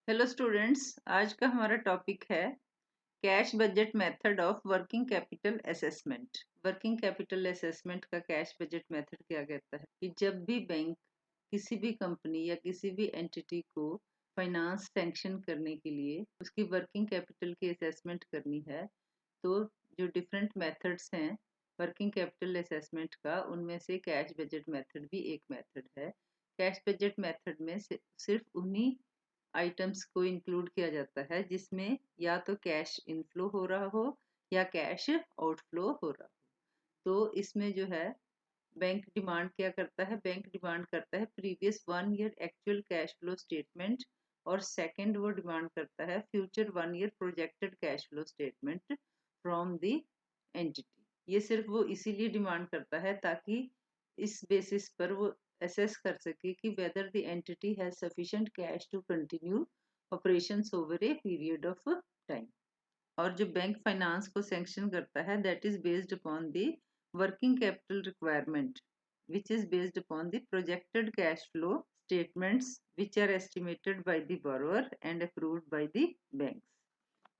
Hello students, आज का हमारा टॉपिक है cash budget method of working capital assessment. Working capital assessment का कैश बजट मेथड क्या कहता है कि जब भी बैंक किसी भी कंपनी या किसी भी एंटिटी को फाइनेंस सैंक्शन करने के लिए उसकी वर्किंग कैपिटल की असेसमेंट करनी है, तो जो डिफरेंट मेथड्स हैं वर्किंग कैपिटल असेसमेंट का, उनमें से कैश बजट मेथड भी एक मेथड है। कैश बजट मेथड में सिर्फ उन्हीं आइटम्स को इंक्लूड किया जाता है जिसमें या तो कैश इनफ्लो हो रहा हो या कैश आउटफ्लो हो रहा हो। तो इसमें जो है बैंक डिमांड क्या करता है, बैंक डिमांड करता है previous 1 year actual cash flow statement, और सेकंड वो डिमांड करता है future 1 year projected cash flow statement from the entity. ये सिर्फ वो इसीलिए डिमांड करता है ताकि इस बेसिस पर वो असेस कर सके कि whether the entity has sufficient cash to continue operations over a period of time. और जो बैंक फाइनेंस को सैंक्शन करता है that is based upon the working capital requirement which is based upon the projected cash flow statements which are estimated by the borrower and approved by the banks.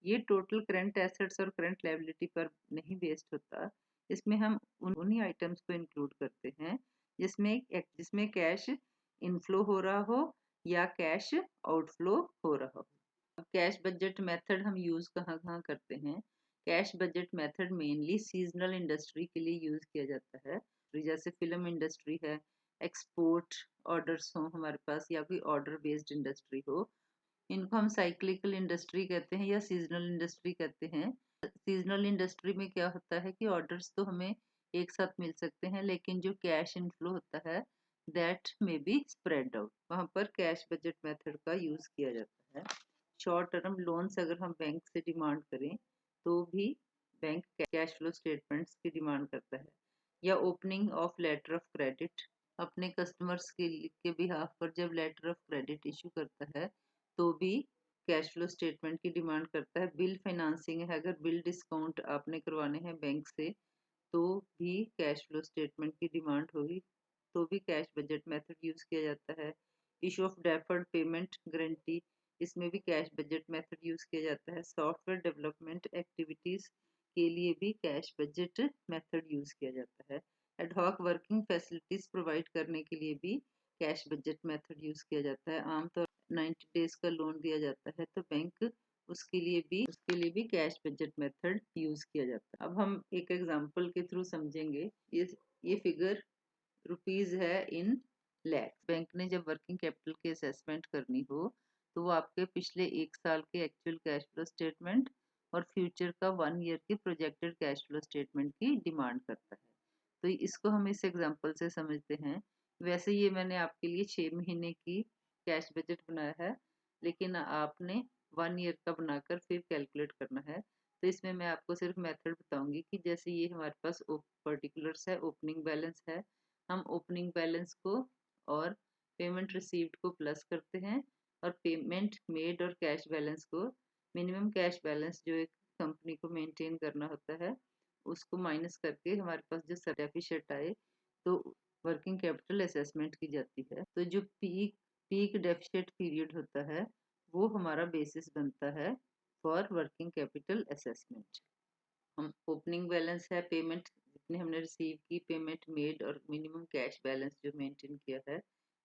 ये total current assets और current liability पर नहीं based होता। इसमें हम उन्हीं items को include करते हैं जिसमें जिसमें कैश इनफ्लो हो रहा हो या कैश आउटफ्लो हो रहा हो। अब कैश बजट मेथड हम यूज कहाँ कहाँ करते हैं? Cash budget method mainly seasonal industry के लिए यूज किया जाता है, जैसे फिल्म इंडस्ट्री है, एक्सपोर्ट ऑर्डर्स हो हमारे पास, या कोई ऑर्डर बेस्ड इंडस्ट्री हो। इनको हम साइक्लिकल इंडस्ट्री कहते हैं या सीजनल इंडस्ट्री कहते हैं। सीजनल इंडस्ट्री में क्या होता है कि ऑर्डर्स तो हमें एक साथ मिल सकते हैं, लेकिन जो कैश इनफ्लो होता है that may be spread out, वहाँ पर कैश बजट मेथड का यूज किया जाता है। शॉर्ट टर्म लोन्स अगर हम बैंक से डिमांड करें तो भी बैंक कैश फ्लो स्टेटमेंट्स की डिमांड करता है, या opening of letter of credit अपने कस्टमर्स के बिहाफ पर जब लेटर ऑफ क्रेडिट इशू करता है तो भी कैश फ्लो स्टेटमेंट की डिमांड करता है। बिल फाइनेंसिंग है, अगर बिल डिस्काउंट आपने करवाने हैं बैंक से तो भी कैश फ्लो स्टेटमेंट की डिमांड होगी, तो भी कैश बजट मेथड यूज किया जाता है। Issue of deferred payment guarantee, इसमें भी कैश बजट मेथड यूज किया जाता है। सॉफ्टवेयर डेवलपमेंट एक्टिविटीज के लिए भी कैश बजट मेथड यूज किया जाता है। एडहॉक वर्किंग फैसिलिटीज प्रोवाइड करने के लिए भी कैश बजट मेथड यूज किया जाता है। आमतौर 90 डेज का लोन दिया जाता है तो बैंक उसके लिए भी कैश बजट मेथड यूज किया जाता है। अब हम एक एग्जांपल के थ्रू समझेंगे। ये फिगर रुपीज है इन लैक्स। बैंक ने जब वर्किंग कैपिटल की असेसमेंट करनी हो तो वो आपके पिछले 1 साल के एक्चुअल कैश फ्लो स्टेटमेंट और फ्यूचर का 1 ईयर के प्रोजेक्टेड कैश फ्लो स्टेटमेंट की डिमांड करता है। तो इसको हम इस एग्जांपल से समझते हैं। वैसे ये मैंने आपके लिए 6 महीने की कैश बजट बनाया है, लेकिन आपने 1 ईयर का बनाकर फिर कैलकुलेट करना है। तो इसमें मैं आपको सिर्फ मेथड बताऊंगी कि जैसे ये हमारे पास पर्टिकुलर्स है, ओपनिंग बैलेंस है, हम ओपनिंग बैलेंस को और पेमेंट रिसीव्ड को प्लस करते हैं, और पेमेंट मेड और कैश बैलेंस को, मिनिमम कैश बैलेंस जो एक कंपनी को मेंटेन करना होता है उसको माइनस करके हमारे पास जो डेफिसिट आए तो वर्किंग कैपिटल असेसमेंट की जाती है। तो जो पीक डेफिसिट पीरियड होता है वो हमारा बेसिस बनता है फॉर वर्किंग कैपिटल असेसमेंट। हम ओपनिंग बैलेंस है, पेमेंट जितनी हमने रिसीव की, पेमेंट मेड और मिनिमम कैश बैलेंस जो मेंटेन किया है,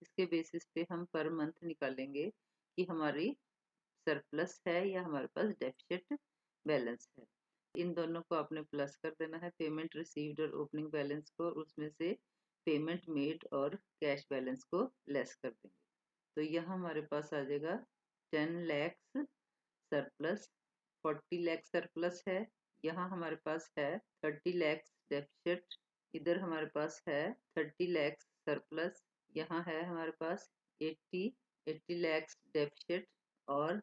इसके बेसिस पे हम पर मंथ निकालेंगे कि हमारी सरप्लस है या हमारे पास डेफिसिट बैलेंस है। इन दोनों को आपने प्लस कर देना है, पेमेंट रिसीव्ड और ओपनिंग बैलेंस को, और उसमें से पेमेंट मेड और कैश बैलेंस को लेस कर देंगे। तो यहाँ हमारे पास आ जाएगा 10 लैक्स सरप्लस, 40 लैक्स सरप्लस है, यहाँ हमारे पास है 30 लैक्स डेफिसिट, इधर हमारे पास है 30 लैक्स सरप्लस, यहाँ है हमारे पास 80 लैक्स डेफिसिट, और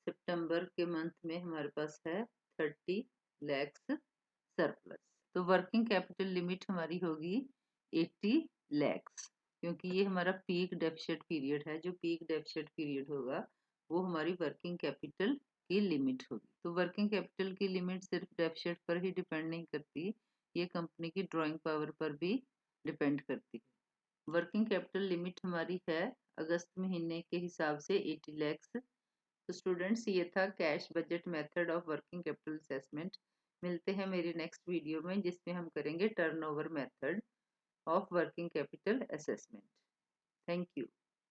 सितंबर के मंथ में हमारे पास है 30 लैक्स सरप्लस। तो वर्किंग कैपिटल लिमिट हमारी होगी 80 लैक्स, क्योंकि ये हमारा पीक डेफिसिट पीरियड है। जो पीक डेफिसिट पीरियड होगा वो हमारी वर्किंग कैपिटल की लिमिट होगी। तो वर्किंग कैपिटल की लिमिट सिर्फ डेफिसिट पर ही डिपेंड नहीं करती, ये कंपनी की ड्राइंग पावर पर भी डिपेंड करती है। वर्किंग कैपिटल लिमिट हमारी है अगस्त महीने के हिसाब से 80 लैक्स। तो स्टूडेंट्स, ये था cash budget method of working capital assessment. मिलते हैं मेरी नेक्स्ट वीडियो में, जिसमें हम करेंगे turnover method of working capital assessment. Thank you.